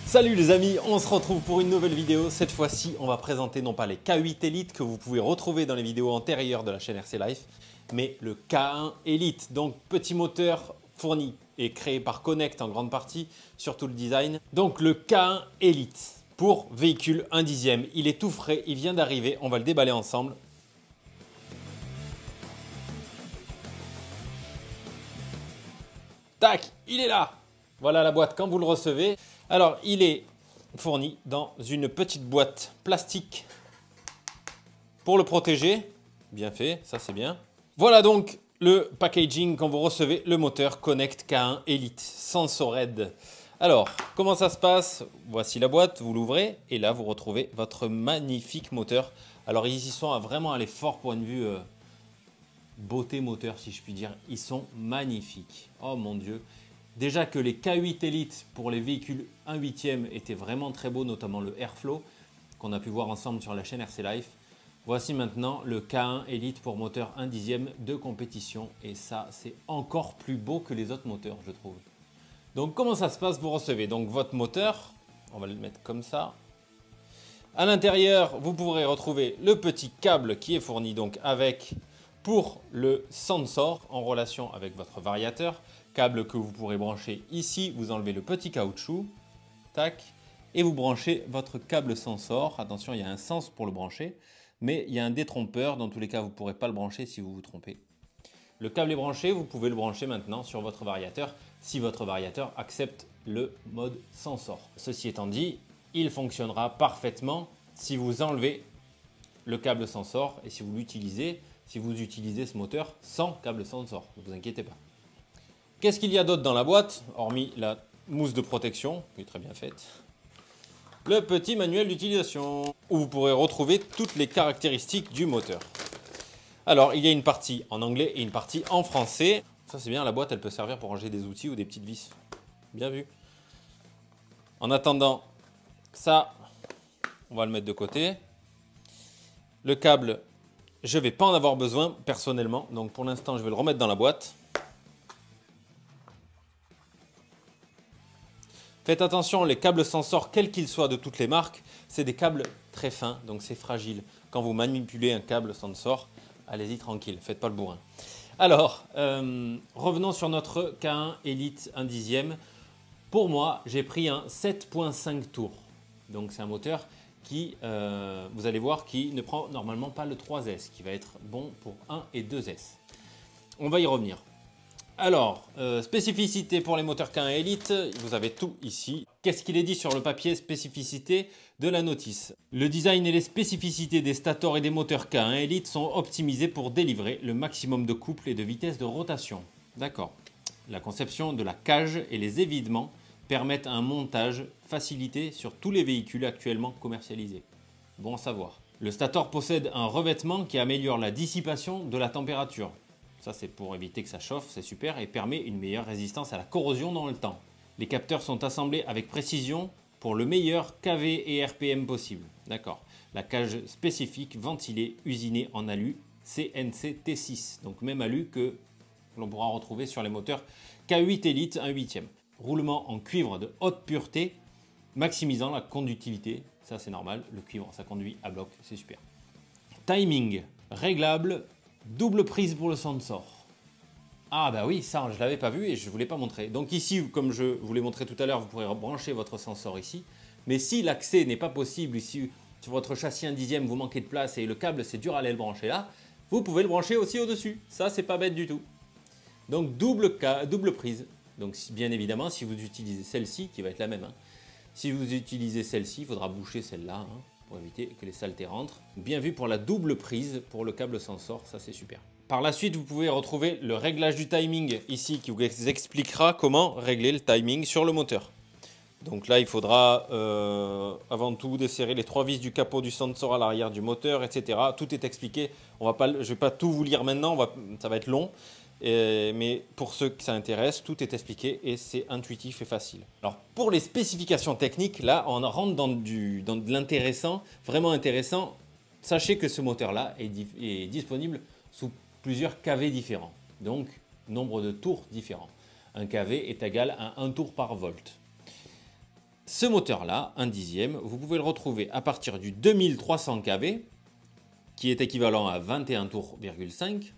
Salut les amis, on se retrouve pour une nouvelle vidéo. Cette fois-ci, on va présenter non pas les K8 Elite que vous pouvez retrouver dans les vidéos antérieures de la chaîne RC Life, mais le K1 Elite. Donc petit moteur fourni et créé par Connect en grande partie, surtout le design. Donc le K1 Elite pour véhicule 1/10. Il est tout frais, il vient d'arriver, on va le déballer ensemble. Tac, il est là. Voilà la boîte quand vous le recevez. Alors, il est fourni dans une petite boîte plastique pour le protéger. Bien fait, ça c'est bien. Voilà donc le packaging quand vous recevez le moteur Connect K1 Elite Sensored. Alors, comment ça se passe? Voici la boîte, vous l'ouvrez et là vous retrouvez votre magnifique moteur. Alors, ils y sont vraiment allés fort point de vue beauté moteur, si je puis dire. Ils sont magnifiques. Oh mon Dieu. Déjà que les K8 Elite pour les véhicules 1/8 étaient vraiment très beaux, notamment le Airflow qu'on a pu voir ensemble sur la chaîne RC Life. Voici maintenant le K1 Elite pour moteur 1/10 de compétition et ça c'est encore plus beau que les autres moteurs je trouve. Donc comment ça se passe? Vous recevez donc votre moteur, on va le mettre comme ça. À l'intérieur vous pourrez retrouver le petit câble qui est fourni donc avec pour le sensor en relation avec votre variateur. Câble que vous pourrez brancher ici, vous enlevez le petit caoutchouc, tac, et vous branchez votre câble sensor. Attention, il y a un sens pour le brancher, mais il y a un détrompeur. Dans tous les cas, vous ne pourrez pas le brancher si vous vous trompez. Le câble est branché, vous pouvez le brancher maintenant sur votre variateur si votre variateur accepte le mode sensor. Ceci étant dit, il fonctionnera parfaitement si vous enlevez le câble sensor et si vous utilisez ce moteur sans câble sensor. Ne vous inquiétez pas. Qu'est-ce qu'il y a d'autre dans la boîte, hormis la mousse de protection, qui est très bien faite? Le petit manuel d'utilisation, où vous pourrez retrouver toutes les caractéristiques du moteur. Alors, il y a une partie en anglais et une partie en français. Ça, c'est bien, la boîte, elle peut servir pour ranger des outils ou des petites vis. Bien vu. En attendant, ça, on va le mettre de côté. Le câble, je ne vais pas en avoir besoin personnellement, donc pour l'instant, je vais le remettre dans la boîte. Faites attention, les câbles sensors, quels qu'ils soient de toutes les marques, c'est des câbles très fins, donc c'est fragile. Quand vous manipulez un câble sensor, allez-y tranquille, faites pas le bourrin. Alors, revenons sur notre K1 Elite 1/10. Pour moi, j'ai pris un 7.5 tours. Donc c'est un moteur qui, vous allez voir, qui ne prend normalement pas le 3S, qui va être bon pour 1 et 2S. On va y revenir. Alors, spécificité pour les moteurs K1 Elite, vous avez tout ici. Qu'est-ce qu'il est dit sur le papier spécificité de la notice? Le design et les spécificités des stators et des moteurs K1 Elite sont optimisés pour délivrer le maximum de couple et de vitesse de rotation. D'accord. La conception de la cage et les évidements permettent un montage facilité sur tous les véhicules actuellement commercialisés. Bon à savoir. Le stator possède un revêtement qui améliore la dissipation de la température. Ça, c'est pour éviter que ça chauffe, c'est super, et permet une meilleure résistance à la corrosion dans le temps. Les capteurs sont assemblés avec précision pour le meilleur KV et RPM possible. D'accord. La cage spécifique ventilée usinée en alu CNC T6, donc même alu que l'on pourra retrouver sur les moteurs K8 Elite 1/8. Roulement en cuivre de haute pureté, maximisant la conductivité. Ça, c'est normal, le cuivre, ça conduit à bloc, c'est super. Timing réglable. Double prise pour le sensor. Ah bah oui, ça je ne l'avais pas vu et je ne vous l'ai pas montré. Donc ici, comme je vous l'ai montré tout à l'heure, vous pourrez brancher votre sensor ici. Mais si l'accès n'est pas possible, ici sur votre châssis 1/10 vous manquez de place et le câble c'est dur à aller le brancher là, vous pouvez le brancher aussi au-dessus. Ça c'est pas bête du tout. Donc double prise. Donc bien évidemment, si vous utilisez celle-ci, qui va être la même, hein. Si vous utilisez celle-ci, il faudra boucher celle-là, hein, pour éviter que les saletés rentrent. Bien vu pour la double prise pour le câble sensor, ça c'est super. Par la suite, vous pouvez retrouver le réglage du timing ici qui vous expliquera comment régler le timing sur le moteur. Donc là, il faudra avant tout desserrer les 3 vis du capot du sensor à l'arrière du moteur, etc. Tout est expliqué. Je ne vais pas tout vous lire maintenant, ça va être long. Mais pour ceux que ça intéresse, tout est expliqué et c'est intuitif et facile. Alors pour les spécifications techniques, là on rentre dans de l'intéressant, vraiment intéressant. Sachez que ce moteur-là est disponible sous plusieurs kV différents, donc nombre de tours différents. Un kV est égal à 1 tour par volt. Ce moteur-là, un dixième, vous pouvez le retrouver à partir du 2300 kV, qui est équivalent à 21 tours,5.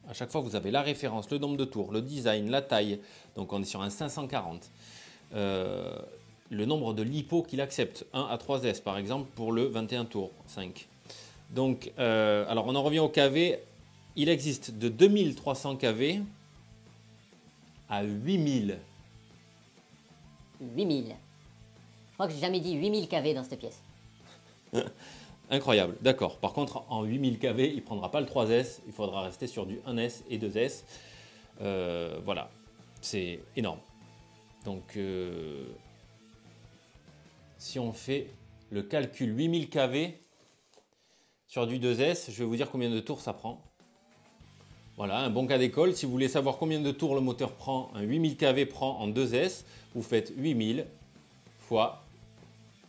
À chaque fois, vous avez la référence, le nombre de tours, le design, la taille. Donc on est sur un 540. Le nombre de LiPo qu'il accepte, 1 à 3S par exemple, pour le 21 tours 5. Donc, alors on en revient au kV. Il existe de 2300 kV à 8000. 8000. Je crois que j'ai jamais dit 8000 kV dans cette pièce. Incroyable, d'accord. Par contre, en 8000 kV, il ne prendra pas le 3S. Il faudra rester sur du 1S et 2S. Voilà, c'est énorme. Donc, si on fait le calcul 8000 kV sur du 2S, je vais vous dire combien de tours ça prend. Voilà, un bon cas d'école. Si vous voulez savoir combien de tours le moteur prend, un 8000 kV prend en 2S, vous faites 8000 fois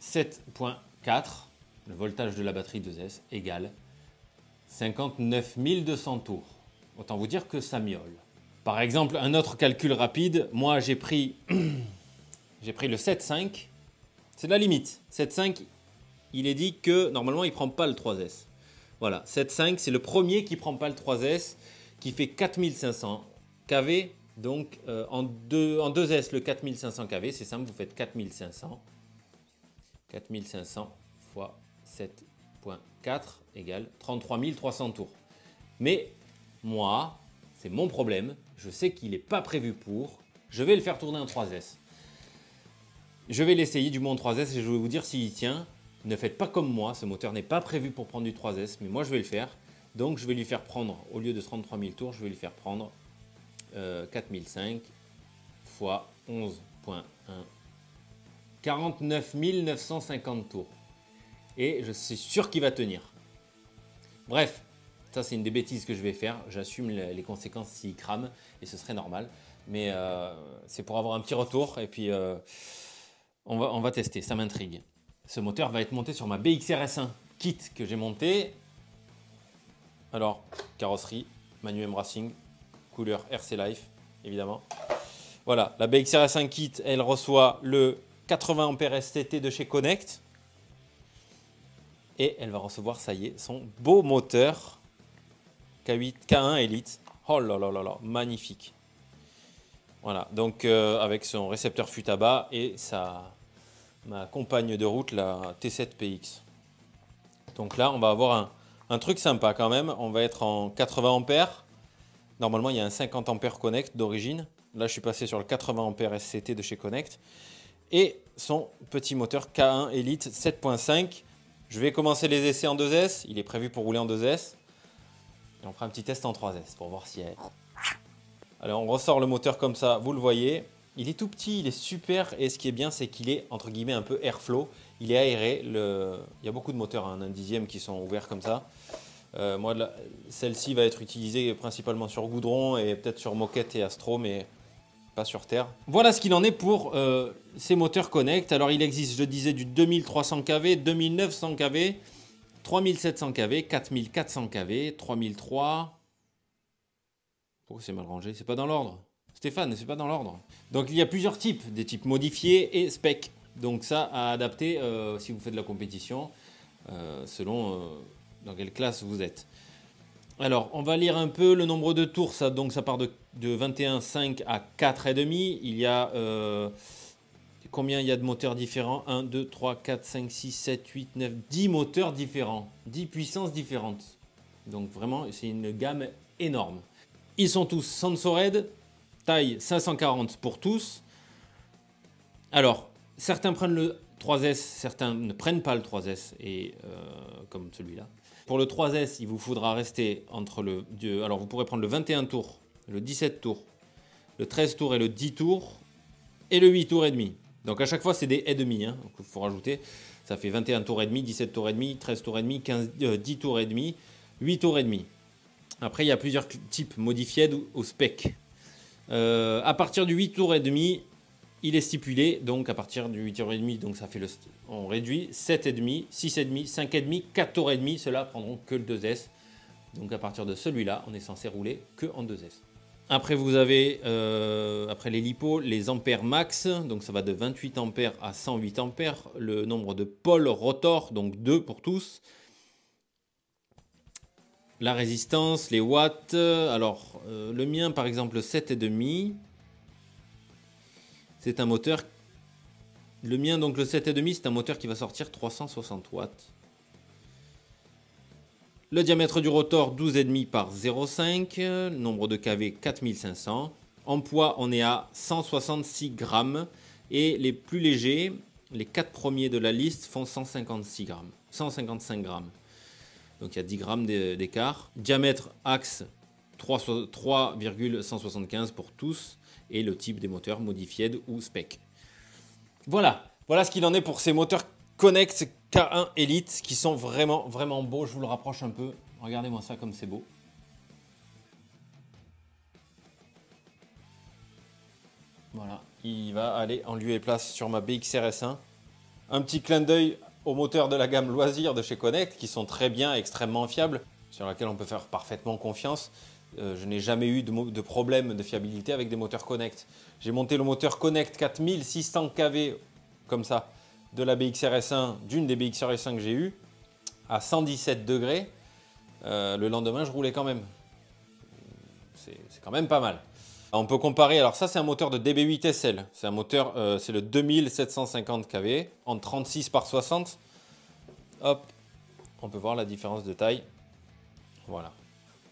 7.4, le voltage de la batterie 2S, égale 59 200 tours. Autant vous dire que ça miaule. Par exemple, un autre calcul rapide, moi j'ai pris le 7.5, c'est la limite. 7.5, il est dit que normalement il ne prend pas le 3S. Voilà, 7.5, c'est le premier qui ne prend pas le 3S, qui fait 4500 kV. Donc en 2S, le 4500 kV, c'est simple, vous faites 4500. 4500 fois 7.4 égale 33 300 tours. Mais moi, c'est mon problème, je sais qu'il n'est pas prévu pour, je vais le faire tourner en 3S. Je vais l'essayer du moins en 3S et je vais vous dire s'il tient. Ne faites pas comme moi, ce moteur n'est pas prévu pour prendre du 3S, mais moi je vais le faire. Donc je vais lui faire prendre, au lieu de 33 000 tours, je vais lui faire prendre 4005 fois 11.1, 49 950 tours. Et je suis sûr qu'il va tenir. Bref, ça c'est une des bêtises que je vais faire. J'assume les conséquences s'il crame et ce serait normal. Mais c'est pour avoir un petit retour et puis on va tester, ça m'intrigue. Ce moteur va être monté sur ma BXR-S1 kit que j'ai monté. Alors, carrosserie, Manu M Racing, couleur RC Life, évidemment. Voilà, la BXR-S1 kit, elle reçoit le 80 A STT de chez Connect. Et elle va recevoir, ça y est, son beau moteur K1 Elite. Oh là là là là, magnifique. Voilà, donc avec son récepteur fût à bas et ma compagne de route, la T7 PX. Donc là, on va avoir un truc sympa quand même. On va être en 80 ampères. Normalement, il y a un 50 ampères Connect d'origine. Là, je suis passé sur le 80 ampères SCT de chez Connect. Et son petit moteur K1 Elite 7.5. Je vais commencer les essais en 2S. Il est prévu pour rouler en 2S. Et on fera un petit test en 3S pour voir si elle... Alors, on ressort le moteur comme ça, vous le voyez. Il est tout petit, il est super. Et ce qui est bien, c'est qu'il est, entre guillemets, un peu airflow. Il est aéré. Il y a beaucoup de moteurs, hein, un dixième qui sont ouverts comme ça. Moi, celle-ci va être utilisée principalement sur goudron et peut-être sur moquette et astro, mais pas sur terre. Voilà ce qu'il en est pour ces moteurs Connect. Alors, il existe, je disais, du 2300 kV, 2900 kV, 3700 kV, 4400 kV, 3003... Pourquoi c'est mal rangé? C'est pas dans l'ordre. Stéphane, c'est pas dans l'ordre. Donc il y a plusieurs types, des types modifiés et spec. Donc ça à adapter si vous faites de la compétition, selon dans quelle classe vous êtes. Alors on va lire un peu le nombre de tours. Donc ça part de 21,5 à 4,5. Il y a combien il y a de moteurs différents? 1, 2, 3, 4, 5, 6, 7, 8, 9, 10 moteurs différents. 10 puissances différentes. Donc vraiment c'est une gamme énorme. Ils sont tous Sensored, taille 540 pour tous. Alors, certains prennent le 3S, certains ne prennent pas le 3S, et, comme celui-là. Pour le 3S, il vous faudra rester entre le... Alors, vous pourrez prendre le 21 tours, le 17 tours, le 13 tours et le 10 tours, et le 8 tours et demi. Donc, à chaque fois, c'est des et demi. Hein, donc, il faut rajouter. Ça fait 21 tours et demi, 17 tours et demi, 13 tours et demi, 10 tours et demi, 8 tours et demi. Après, il y a plusieurs types modifiés au spec. À partir du 8 tours et demi, il est stipulé, donc à partir du 8 tours et demi, donc ça fait on réduit 7,5, 6,5, 5,5, 4 tours et demi, ceux-là prendront que le 2S. Donc à partir de celui-là, on est censé rouler que en 2S. Après, vous avez, après les LiPo, les ampères max. Donc, ça va de 28 ampères à 108 ampères. Le nombre de pôles rotor, donc 2 pour tous. La résistance, les watts. Alors, le mien, par exemple, 7,5. C'est un moteur. Le mien, donc le 7,5, c'est un moteur qui va sortir 360 watts. Le diamètre du rotor 12,5 par 0,5, nombre de kV 4500. En poids, on est à 166 grammes. Et les plus légers, les 4 premiers de la liste font 156 grammes, 155 grammes. Donc il y a 10 grammes d'écart. Diamètre axe 3,175 pour tous. Et le type des moteurs modified ou spec. Voilà ce qu'il en est pour ces moteurs Connect K1 Elite qui sont vraiment beaux. Je vous le rapproche un peu. Regardez-moi ça comme c'est beau. Voilà, il va aller en lieu et place sur ma BXR-S1. Un petit clin d'œil aux moteurs de la gamme Loisir de chez Connect qui sont très bien, extrêmement fiables, sur laquelle on peut faire parfaitement confiance. Je n'ai jamais eu de problème de fiabilité avec des moteurs Connect. J'ai monté le moteur Connect 4600 kV comme ça de la BXR-S1, d'une des BXR-S1 que j'ai eues, à 117 degrés. Le lendemain, je roulais quand même. C'est quand même pas mal. On peut comparer, alors ça c'est un moteur de DB8 SL. C'est un moteur, c'est le 2750 kV en 36 par 60. Hop, on peut voir la différence de taille. Voilà.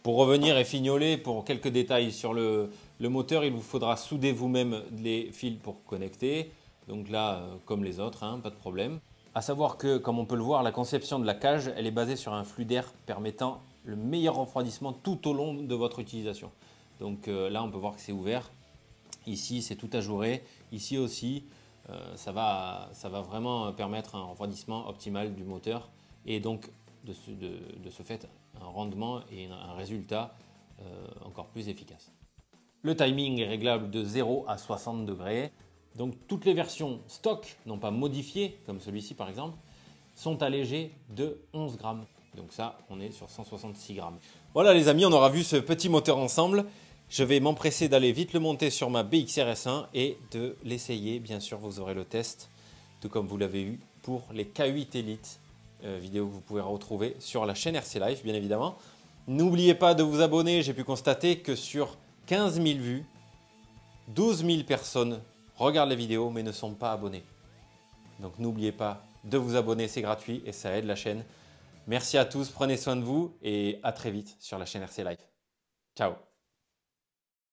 Pour revenir et fignoler pour quelques détails sur le moteur, il vous faudra souder vous-même les fils pour connecter. Donc là, comme les autres, hein, pas de problème. À savoir que, comme on peut le voir, la conception de la cage, elle est basée sur un flux d'air permettant le meilleur refroidissement tout au long de votre utilisation. Donc là, on peut voir que c'est ouvert. Ici, c'est tout ajouré. Ici aussi, ça va vraiment permettre un refroidissement optimal du moteur et donc de ce fait un rendement et un résultat encore plus efficace. Le timing est réglable de 0 à 60 degrés. Donc toutes les versions stock, non pas modifiées, comme celui-ci par exemple, sont allégées de 11 grammes. Donc ça, on est sur 166 grammes. Voilà les amis, on aura vu ce petit moteur ensemble. Je vais m'empresser d'aller vite le monter sur ma BXR-S1 et de l'essayer. Bien sûr, vous aurez le test, tout comme vous l'avez eu pour les K8 Elite, vidéo que vous pouvez retrouver sur la chaîne RC Life, bien évidemment. N'oubliez pas de vous abonner. J'ai pu constater que sur 15 000 vues, 12 000 personnes regardent les vidéos mais ne sont pas abonnés. Donc n'oubliez pas de vous abonner, c'est gratuit et ça aide la chaîne. Merci à tous, prenez soin de vous et à très vite sur la chaîne RC Life. Ciao.